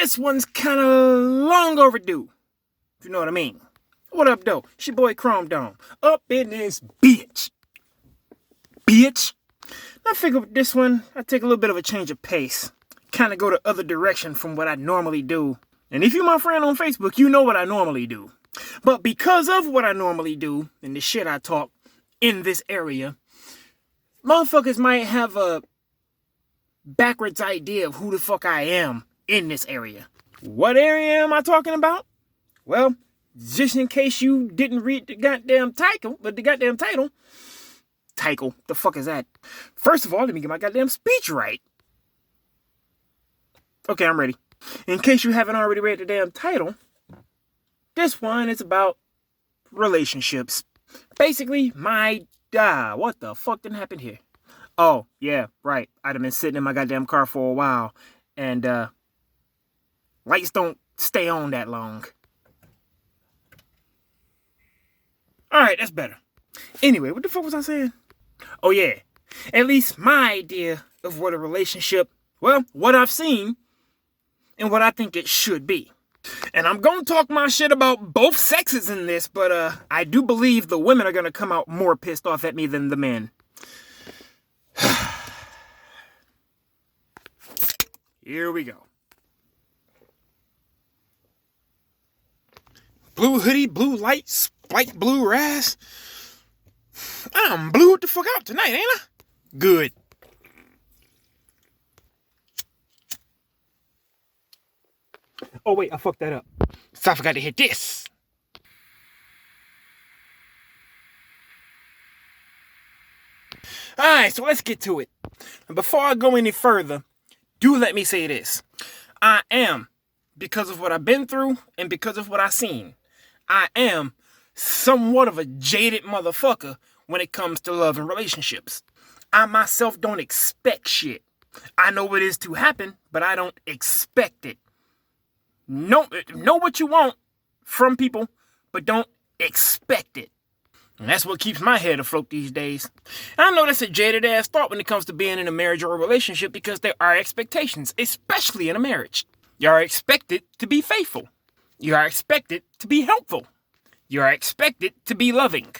this one's kind of long overdue, if you know what I mean. What up, though? It's your boy Krome Dome. Up in this bitch. I figure with this one, I take a little bit of a change of pace. Kind of go the other direction from what I normally do. And if you're my friend on Facebook, you know what I normally do. But because of what I normally do, and the shit I talk in this area, motherfuckers might have a backwards idea of who the fuck I am in this area. What area am I talking about? Well, just in case you didn't read the goddamn title, the fuck is that? First of all, let me get my goddamn speech right. Okay, I'm ready. In case you haven't already read the damn title, this one is about relationships. Basically, what the fuck didn't happen here? Oh, yeah, right. I'd have been sitting in my goddamn car for a while, and lights don't stay on that long. Alright, that's better. Anyway, what the fuck was I saying? Oh yeah, at least my idea of what a relationship, well, what I've seen, and what I think it should be. And I'm gonna talk my shit about both sexes in this, but I do believe the women are gonna come out more pissed off at me than the men. Here we go. Blue hoodie, blue lights, spike blue ras. I'm blued the fuck out tonight, ain't I? Good. Oh wait, I fucked that up. So I forgot to hit this. Alright, so let's get to it. And before I go any further, do let me say this. I am, because of what I've been through and because of what I've seen, I am somewhat of a jaded motherfucker when it comes to love and relationships. I myself don't expect shit. I know it is to happen, but I don't expect it. Know what you want from people, but don't expect it. And that's what keeps my head afloat these days. And I know that's a jaded ass thought when it comes to being in a marriage or a relationship, because there are expectations, especially in a marriage. You are expected to be faithful. You are expected to be helpful. You are expected to be loving.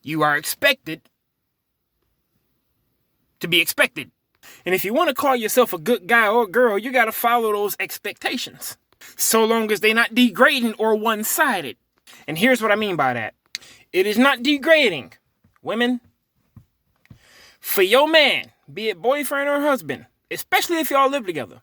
You are expected to be expected. And if you want to call yourself a good guy or girl, you got to follow those expectations. So long as they're not degrading or one-sided. And here's what I mean by that. It is not degrading, women, for your man, be it boyfriend or husband, especially if y'all live together,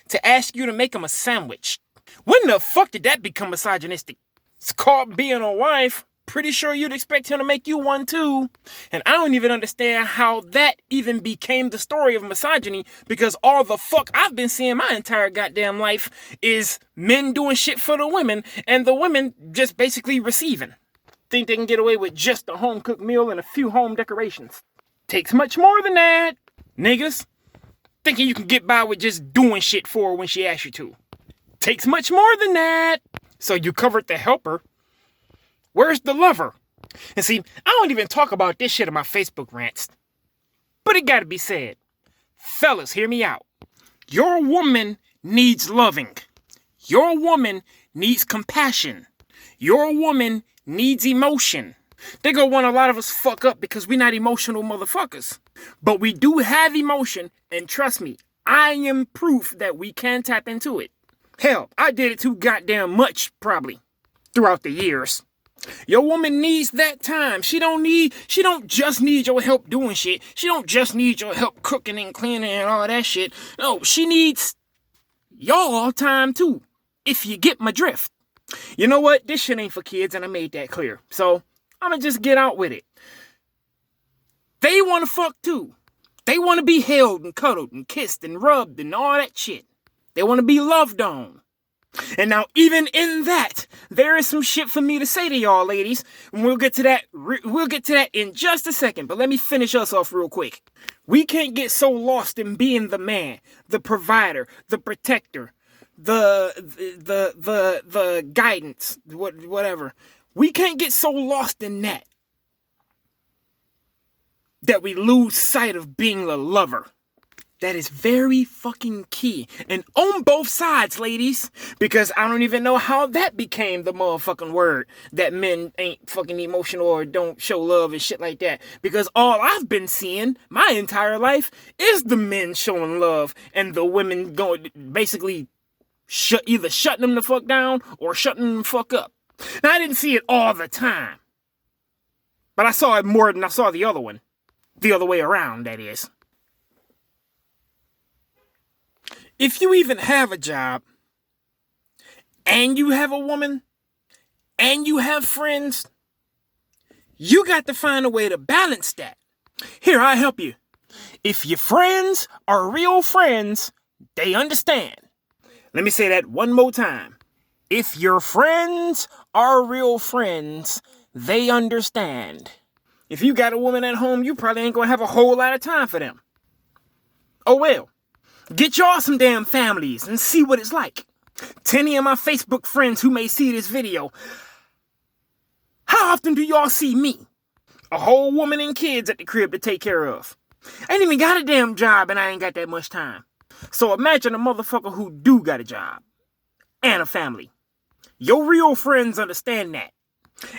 to ask you to make him a sandwich. When the fuck did that become misogynistic? It's called being a wife. Pretty sure you'd expect him to make you one too. And I don't even understand how that even became the story of misogyny, because all the fuck I've been seeing my entire goddamn life is men doing shit for the women and the women just basically receiving. Think they can get away with just a home-cooked meal and a few home decorations. Takes much more than that. Niggas, thinking you can get by with just doing shit for her when she asks you to. Takes much more than that. So you covered the helper. Where's the lover? And see, I don't even talk about this shit in my Facebook rants. But it gotta be said. Fellas, hear me out. Your woman needs loving. Your woman needs compassion. Your woman needs emotion. They gonna want a lot of us fuck up because we're not emotional motherfuckers. But we do have emotion, and trust me, I am proof that we can tap into it. Hell, I did it too goddamn much, probably, throughout the years. Your woman needs that time. She don't just need your help doing shit. She don't just need your help cooking and cleaning and all that shit. No, she needs y'all time too, if you get my drift. You know what? This shit ain't for kids, and I made that clear. So, I'ma just get out with it. They wanna fuck too. They wanna be held and cuddled and kissed and rubbed and all that shit. They wanna be loved on. And now, even in that, there is some shit for me to say to y'all, ladies. And we'll get to that in just a second. But let me finish us off real quick. We can't get so lost in being the man, the provider, the protector, the guidance, whatever. We can't get so lost in that we lose sight of being the lover. That is very fucking key. And on both sides, ladies. Because I don't even know how that became the motherfucking word. That men ain't fucking emotional or don't show love and shit like that. Because all I've been seeing my entire life is the men showing love. And the women going, basically either shutting them the fuck down or shutting them the fuck up. Now I didn't see it all the time. But I saw it more than I saw the other one. The other way around, that is. If you even have a job, and you have a woman, and you have friends, you got to find a way to balance that. Here, I'll help you. If your friends are real friends, they understand. Let me say that one more time. If your friends are real friends, they understand. If you got a woman at home, you probably ain't gonna have a whole lot of time for them. Oh well. Get y'all some damn families and see what it's like. 10 of my Facebook friends who may see this video. How often do y'all see me? A whole woman and kids at the crib to take care of. I ain't even got a damn job and I ain't got that much time. So imagine a motherfucker who do got a job. And a family. Your real friends understand that.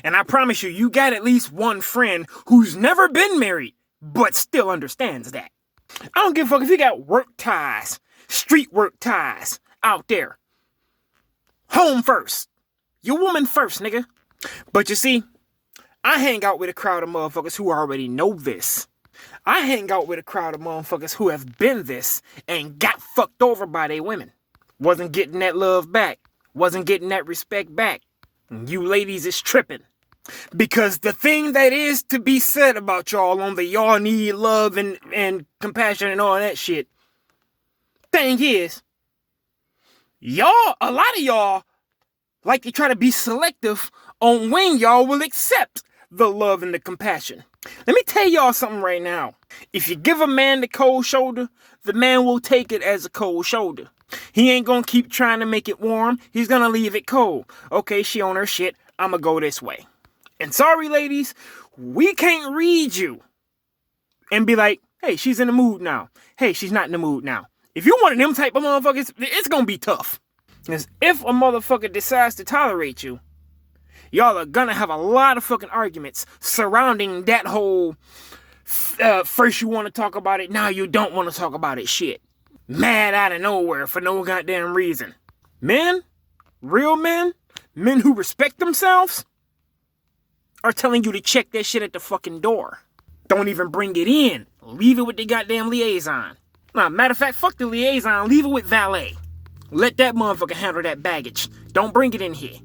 And I promise you, you got at least one friend who's never been married, but still understands that. I don't give a fuck if you got work ties, street work ties out there. Home first. Your woman first, nigga. But you see, I hang out with a crowd of motherfuckers who already know this. I hang out with a crowd of motherfuckers who have been this and got fucked over by their women. Wasn't getting that love back. Wasn't getting that respect back. And you ladies is tripping. Because the thing that is to be said about y'all on the y'all need love and compassion and all that shit. Thing is, y'all, a lot of y'all like to try to be selective on when y'all will accept the love and the compassion. Let me tell y'all something right now. If you give a man the cold shoulder, the man will take it as a cold shoulder. He ain't gonna keep trying to make it warm. He's gonna leave it cold. Okay, she on her shit. I'ma go this way. And sorry, ladies, we can't read you and be like, hey, she's in the mood now. Hey, she's not in the mood now. If you're one of them type of motherfuckers, it's gonna be tough. Because if a motherfucker decides to tolerate you, y'all are gonna have a lot of fucking arguments surrounding that whole first you want to talk about it, now you don't want to talk about it shit. Mad out of nowhere for no goddamn reason. Men, real men who respect themselves, are telling you to check that shit at the fucking door. Don't even bring it in. Leave it with the goddamn liaison. Nah, matter of fact, fuck the liaison. Leave it with valet. Let that motherfucker handle that baggage. Don't bring it in here.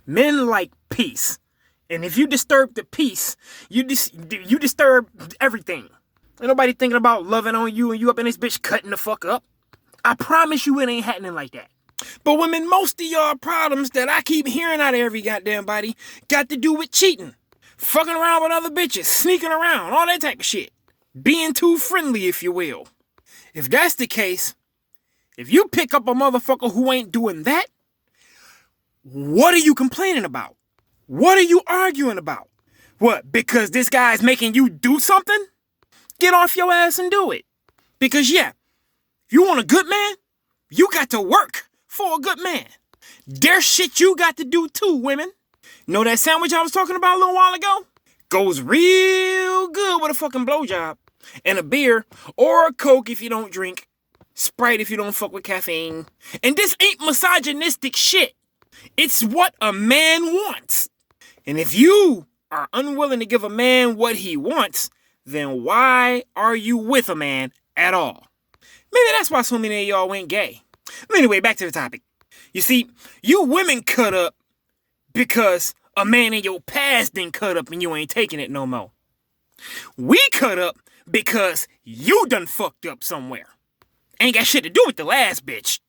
Men like peace. And if you disturb the peace, you disturb everything. Ain't nobody thinking about loving on you and you up in this bitch cutting the fuck up. I promise you it ain't happening like that. But women, most of y'all problems that I keep hearing out of every goddamn body got to do with cheating. Fucking around with other bitches, sneaking around, all that type of shit. Being too friendly, if you will. If that's the case, if you pick up a motherfucker who ain't doing that, what are you complaining about? What are you arguing about? What, because this guy's making you do something? Get off your ass and do it. Because yeah, if you want a good man, you got to work for a good man. There's shit you got to do too, women. Know that sandwich I was talking about a little while ago? Goes real good with a fucking blowjob. And a beer, or a Coke if you don't drink. Sprite if you don't fuck with caffeine. And this ain't misogynistic shit. It's what a man wants. And if you are unwilling to give a man what he wants, then why are you with a man at all? Maybe that's why so many of y'all went gay. But anyway, back to the topic. You see, you women cut up because a man in your past didn't cut up and you ain't taking it no more. We cut up because you done fucked up somewhere. Ain't got shit to do with the last bitch.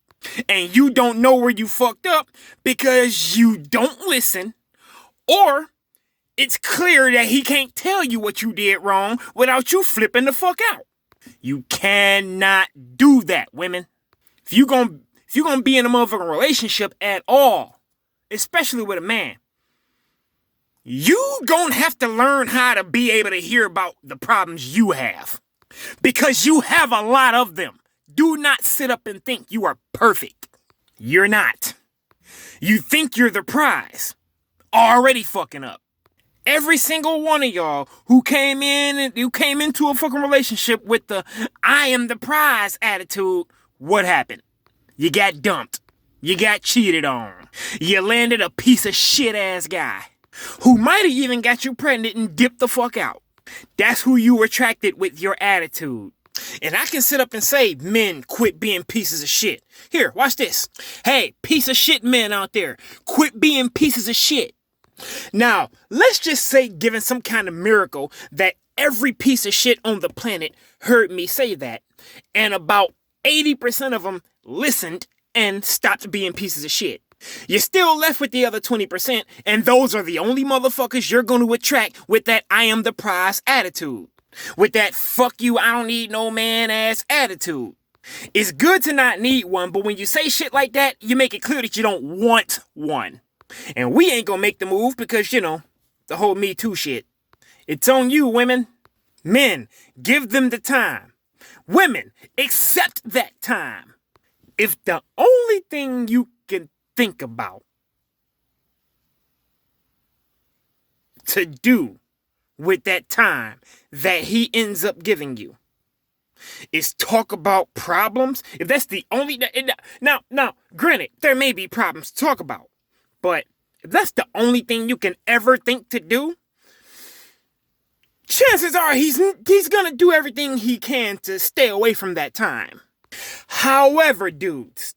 And you don't know where you fucked up because you don't listen, or it's clear that he can't tell you what you did wrong without you flipping the fuck out. You cannot do that, women. If you gonna be in a motherfucking relationship at all, especially with a man, you gonna have to learn how to be able to hear about the problems you have. Because you have a lot of them. do not sit up and think you are perfect. You're not. You think you're the prize. Already fucking up. Every single one of y'all who came into a fucking relationship with the I am the prize attitude, what happened? You got dumped. You got cheated on. You landed a piece of shit ass guy who might have even got you pregnant and dipped the fuck out. That's who you attracted with your attitude. And I can sit up and say, men, quit being pieces of shit. Here, watch this. Hey, piece of shit men out there, quit being pieces of shit. Now, let's just say, given some kind of miracle, that every piece of shit on the planet heard me say that, and about 80% of them listened and stopped being pieces of shit. You're still left with the other 20%, and those are the only motherfuckers you're going to attract with that I am the prize attitude. With that fuck you, I don't need no man ass attitude. It's good to not need one, but when you say shit like that, you make it clear that you don't want one. And we ain't gonna make the move because, you know, the whole Me Too shit. It's on you, women. Men, give them the time. Women, accept that time. If the only thing you can think about to do with that time that he ends up giving you is talk about problems, if that's the only... Now, granted, there may be problems to talk about, but if that's the only thing you can ever think to do, chances are he's gonna do everything he can to stay away from that time. However, dudes,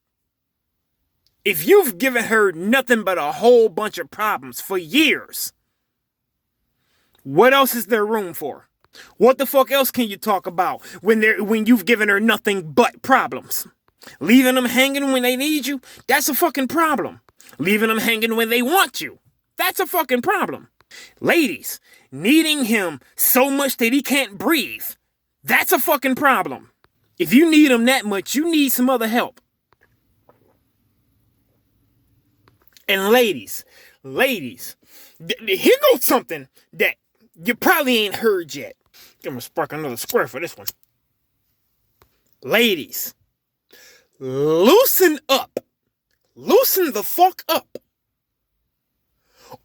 if you've given her nothing but a whole bunch of problems for years, what else is there room for? What the fuck else can you talk about when you've given her nothing but problems? Leaving them hanging when they need you, that's a fucking problem. Leaving them hanging when they want you, that's a fucking problem. Ladies, needing him so much that he can't breathe, that's a fucking problem. If you need him that much, you need some other help. And ladies, here goes something that you probably ain't heard yet. I'm gonna spark another square for this one. Ladies, loosen up. Loosen the fuck up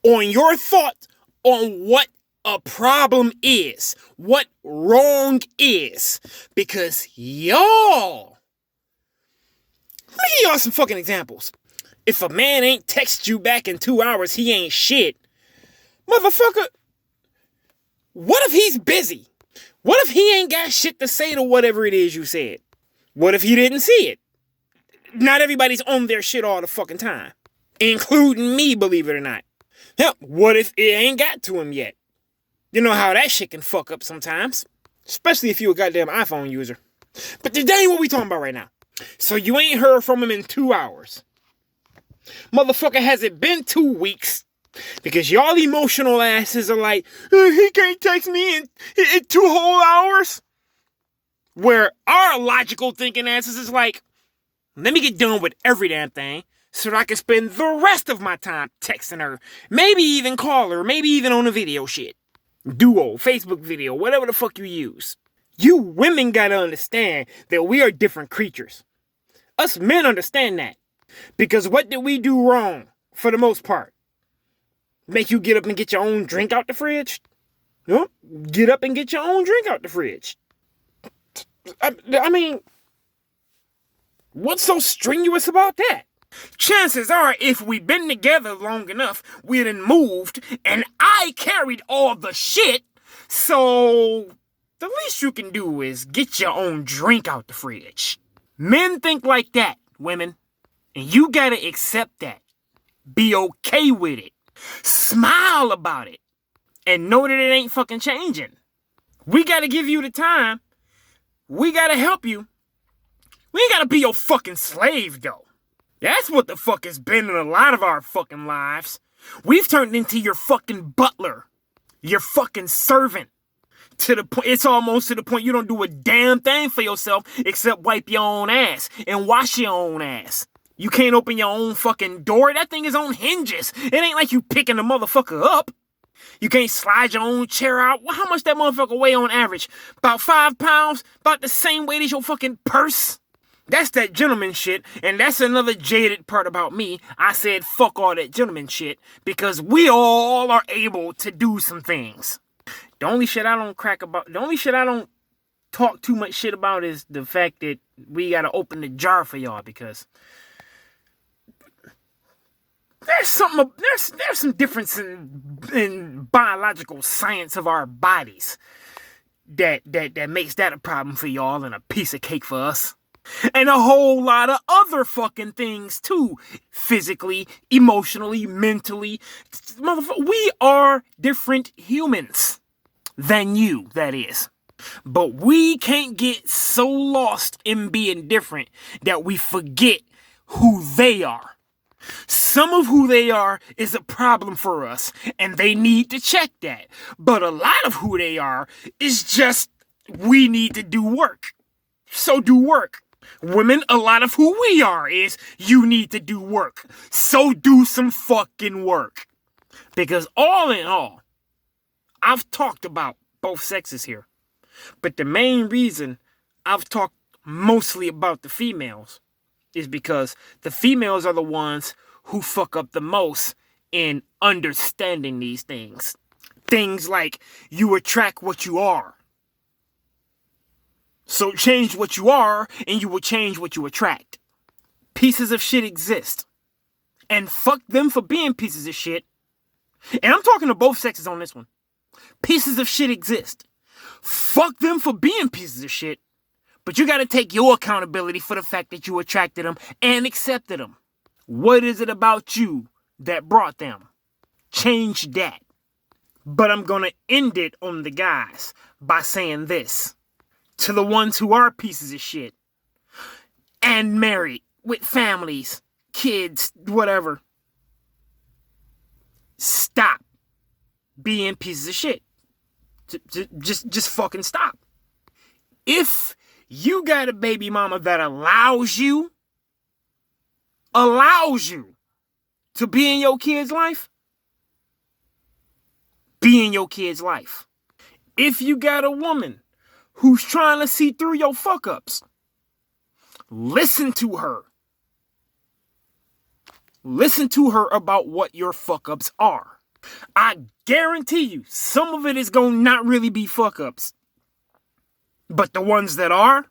on your thought on what a problem is, what wrong is. Because y'all, let me give y'all some fucking examples. If a man ain't text you back in 2 hours, he ain't shit. Motherfucker, what if he's busy? What if he ain't got shit to say to whatever it is you said? What if he didn't see it? Not everybody's on their shit all the fucking time. Including me, believe it or not. Hell, what if it ain't got to him yet? You know how that shit can fuck up sometimes. Especially if you're a goddamn iPhone user. But that ain't what we talking about right now. So you ain't heard from him in 2 hours. Motherfucker, has it been 2 weeks? Because y'all emotional asses are like, he can't text me in 2 whole hours. Where our logical thinking asses is like, let me get done with every damn thing so that I can spend the rest of my time texting her. Maybe even call her. Maybe even on a video shit. Duo, Facebook video, whatever the fuck you use. You women gotta understand that we are different creatures. Us men understand that. Because what did we do wrong for the most part? Make you get up and get your own drink out the fridge? No, get up and get your own drink out the fridge. I mean, what's so strenuous about that? Chances are, if we'd been together long enough, we'd have moved, and I carried all the shit, so the least you can do is get your own drink out the fridge. Men think like that, women, and you gotta accept that. Be okay with it. Smile about it, and know that it ain't fucking changing. We gotta give you the time. We gotta help you. We ain't gotta be your fucking slave, though. That's what the fuck has been in a lot of our fucking lives. We've turned into your fucking butler. Your fucking servant. To the point, it's almost to the point you don't do a damn thing for yourself except wipe your own ass and wash your own ass. You can't open your own fucking door. That thing is on hinges. It ain't like you picking the motherfucker up. You can't slide your own chair out. Well, how much that motherfucker weigh on average? About 5 pounds? About the same weight as your fucking purse? That's that gentleman shit, and that's another jaded part about me. I said fuck all that gentleman shit because we all are able to do some things. The only shit I don't talk too much shit about is the fact that we gotta open the jar for y'all because there's some difference in biological science of our bodies that makes that a problem for y'all and a piece of cake for us. And a whole lot of other fucking things too. Physically, emotionally, mentally. Motherfucker, we are different humans than you, that is. But we can't get so lost in being different that we forget who they are. Some of who they are is a problem for us, and they need to check that. But a lot of who they are is just, we need to do work. So do work. Women, a lot of who we are is, you need to do work. So do some fucking work. Because all in all, I've talked about both sexes here. But the main reason I've talked mostly about the females is because the females are the ones who fuck up the most in understanding these things. Things like, you attract what you are. So change what you are, and you will change what you attract. Pieces of shit exist. And fuck them for being pieces of shit. And I'm talking to both sexes on this one. Pieces of shit exist. Fuck them for being pieces of shit. But you gotta take your accountability for the fact that you attracted them and accepted them. What is it about you that brought them? Change that. But I'm gonna end it on the guys by saying this. To the ones who are pieces of shit and married with families, kids, whatever. Stop being pieces of shit. Just fucking stop. If you got a baby mama that allows you to be in your kid's life, be in your kid's life. If you got a woman who's trying to see through your fuck-ups, listen to her. Listen to her about what your fuck-ups are. I guarantee you, some of it is going to not really be fuck-ups. But the ones that are,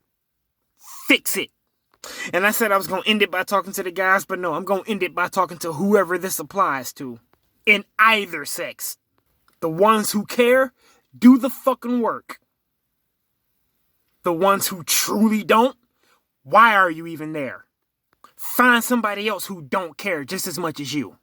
fix it. And I said I was going to end it by talking to the guys, but no, I'm going to end it by talking to whoever this applies to. In either sex. The ones who care, do the fucking work. The ones who truly don't, why are you even there? Find somebody else who don't care just as much as you.